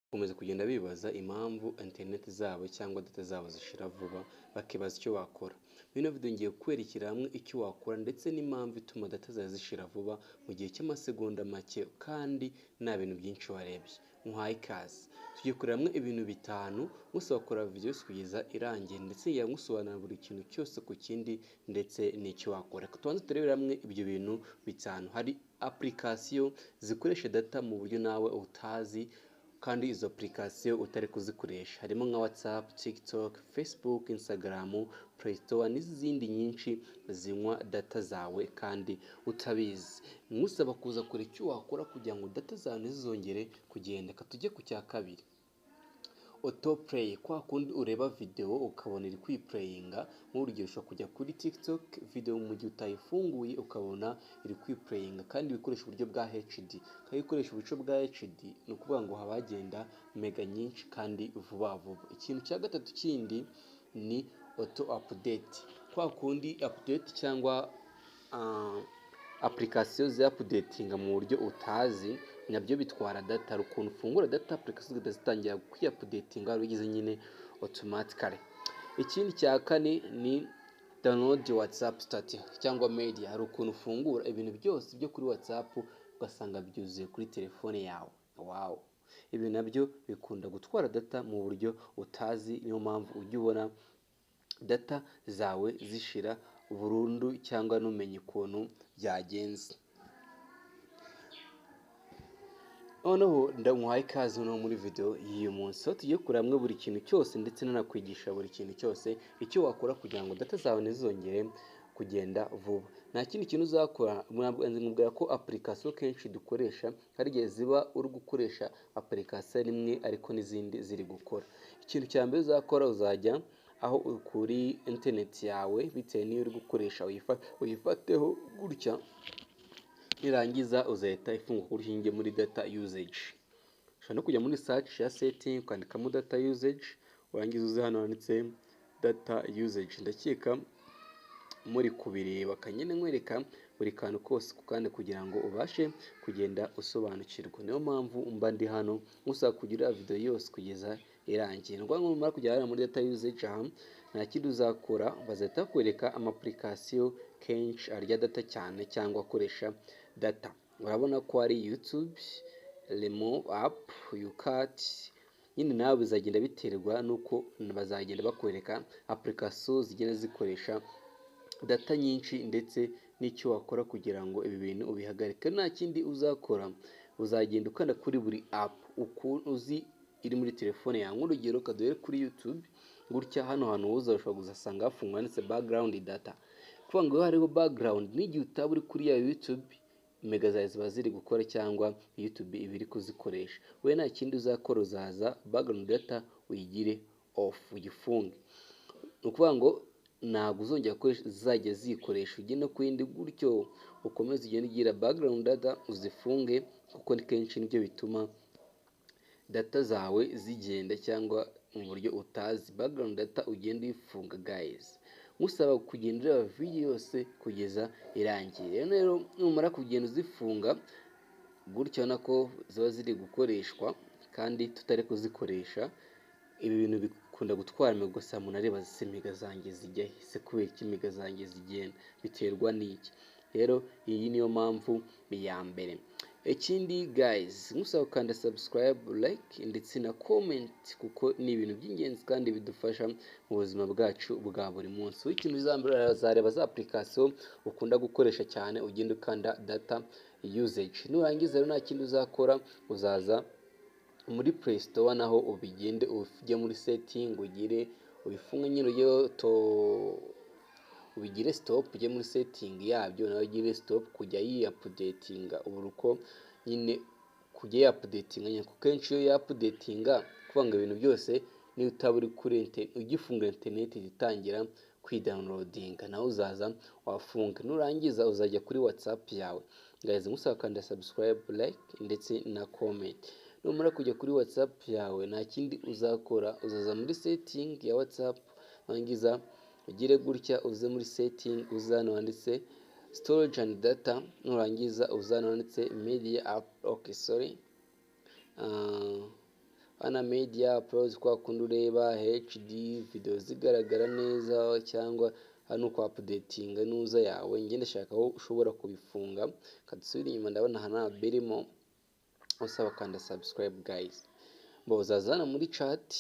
Bakomeza kugenda bibaza impamvu interineti zabo cyangwa data zabo zishira vuba, bakibaza icyo wakora. Muri ino video ngiye kukwerekera hamwe icyo wakora ndetse n'impamvu ituma data zawe zishira vuba mu gihe cy'amasegonda make kandi nta bintu byinshi warebye. Muhaye ikaze. Tugiye kureba hamwe ibintu bitanu musaba gukora video kugeza irangiye ndetse ngusobanurira buri kintu cyose ku kindi ndetse n'icyo wakora. Tubanze turebere hamwe ibyo bintu bitanu. Hari application zikoresha data mu buryo nawe utazi kandi izo application utari kuzikoresha, harimo nka WhatsApp, TikTok, Facebook, Instagram, Play Store n'izindi nyinshi zinywa data zawe kandi utabizi. Musaba kuza kure icyo wakora kugira ngo data zawe ntizongere kugenda. Tujye ku cya kabiri. Autoplay, kwa kundi ureba video ukabona iri kwiplayinga. Nk'urugero ushobora kujya kuri TikTok video mu gihe utayifunguye ukabona iri kwiplayinga kandi bikoresha uburyo bwa HD. Kandi bikoresha uburyo bwa HD ni ukuvuga ngo haba hagenda mega nyinshi kandi vuba vuba. Ikintu cya gatatu kindi ni auto update, kwa kundi update cyangwa application za updating mu buryo utazi nabyo bitwara data. Hari ukuntu ufungura data application zitangira kwiupdatinga bigize nyine automatically. Ikindi cya kane ni download WhatsApp status cyangwa media. Hari ukuntu ufungura ibintu byose byo kuri WhatsApp ugasanga byuzuye kuri telefone yawe. Wow, ibi nabyo bikunda gutwara data mu buryo utazi, niyo mpamvu ujya ubona data zawe zishira burundu cyangwa numenye ukuntu byagenze. Noneho ndamuhaye ikaze no muri video y'uyu munsi, aho tugiye kureba hamwe buri kintu cyose ndetse nanakwigisha buri kintu cyose icyo wakora kugira ngo data zawe ntizongere kugenda vuba. Nta kindi kintu uzakora, mwabwira ko application kenshi dukoresha hari igihe ziba uri gukoresha application imwe ariko n'izindi ziri gukora. Ikintu cya mbere uzakora, uzajya aho kuri internet yawe bitewe n'iyo uri gukoresha uyifateho gutya, nirangiza uzahita ifunguka urushinge muri data usage. Ushobora no kujya muri search ya setting ukandikamo data usage, warangiza uze hano handitse data usage. Ndakeka muri kubireba kanyene nkwereka buri kantu kose kandi kugira ngo ubashe kugenda usobanukirwa. Niyo mpamvu mba ndi hano musaba kugira video yose kugeza irangiye. Ngo numara kujya muri data usage aha, nta kindi uzakora, bazahita kwereka application kenshi arya data cyane cyangwa akoresha data. Urabona ko ari YouTube, Remo app, YouCat. Nyine nawe bizagenda biterwa nuko bazagenda bakwereka application zigenda zikoresha data nyinshi ndetse n'icyo wakora kugira ngo ibi bintu ubihagarike. Nta kindi uzakora, uzagenda ukanda kuri buri app ukuntu uzi iri muri telefone yawe. Nk'urugero kaduhere kuri YouTube gutya, hano hantu ushobora kuzasanga hafungwa ndetse background data. Kuvuga ngo hariho background n'igihe utaba uri kuri ya YouTube mega zawe ziba ziri gukora cyangwa YouTube ibiri kuzikoresha. We nta kindi uzakora, uzaza background data uyigire off, uyifunge. Ni ukuvuga ngo ntabwo uzongera zizajya zikoresha, ugenda ku yindi gutyo ukomeze ugenda ugira background data uzifunge, kuko ni kenshi nibyo bituma data zawe zigenda cyangwa mu buryo utazi. Background data ugenda uyifunga guys. Musaba kugendera video yose kugeza irangiye. Rero numara kugenda uzifunga gutyo nako ziba ziri gukoreshwa kandi tutari kuzikoresha, ibi bintu bikunda gutwara imigo. Gusa umuntu areba se imiga zanjye zijya se kubera iki imiga zanjye zigenda, biterwa n'iki. Rero iyi niyo mpamvu ya mbere. Ikindi guys, musaba kanda subscribe, like ndetse na comment, kuko ni ibintu by'ingenzi kandi bidufasha mu buzima bwacu bwa buri munsi. Ikintu uzareba za application ukunda gukoresha cyane, ugenda ukanda data usage. Nurangiza rero nta kindi uzakora, uzaza muri Play Store naho ubigende ujye muri setting ubifunge nyine ubigire stop, ujye muri setting yabyo nawe ugire stop kujya updatinga. Uburuko nyine kujya updatinga nyine, kuko kenshi iyo updatinga kuvanga ibintu byose ni utaba uri kuri ugifunga internet itangira kwidownloadinga, nawe uzaza wafunga. Nurangiza uzajya kuri WhatsApp yawe guys, musaba kanda subscribe, like ndetse na comment. Numara kujya kuri WhatsApp yawe nta kindi uzakora, uzaza muri setting ya WhatsApp, wangiza ugire gutya uze muri setting, uzana wanditse storage and data, nurangiza uzana wanditse media app. Okay, sorry, Ana Media Pros kwa kundi ureba HD video zigaragara neza, cyangwa hano kwa updating nuza yawe njye ndashaka aho ushobora kubifunga. Kadusubira inyuma ndabona hana birimo usaba kanda subscribe guys. Uzazana muri chat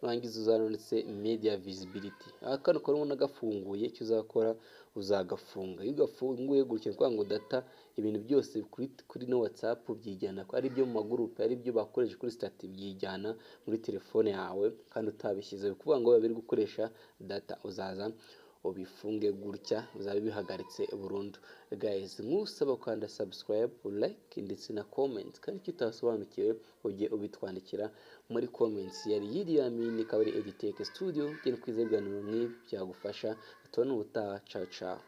nurangiza uzanonetse media visibility. Kano karimo nagafunguye icyo uzakora uzagafunga. Iyo ugafunguye gutya kwa ngo data ibintu byose kuri no WhatsApp byijyana ko ari byo mu magroupe, ari byo bakoresha kuri stat byijyana muri telefone yawe kandi utabishyize kuvuga ngo babiri gukoresha data. Uzaza ubifunge gutya uzabe bihagaritse burundu. Guys, nkusaba kwanda subscribe, like ndetse na comment, kandi icyo utasobanukiwe ujye ubitwandikira muri comments. Yari Yamini kabari Editech Studio, genda kwizerwa n'umwe byagufasha. Tubone ubutaha. Ciao ciao.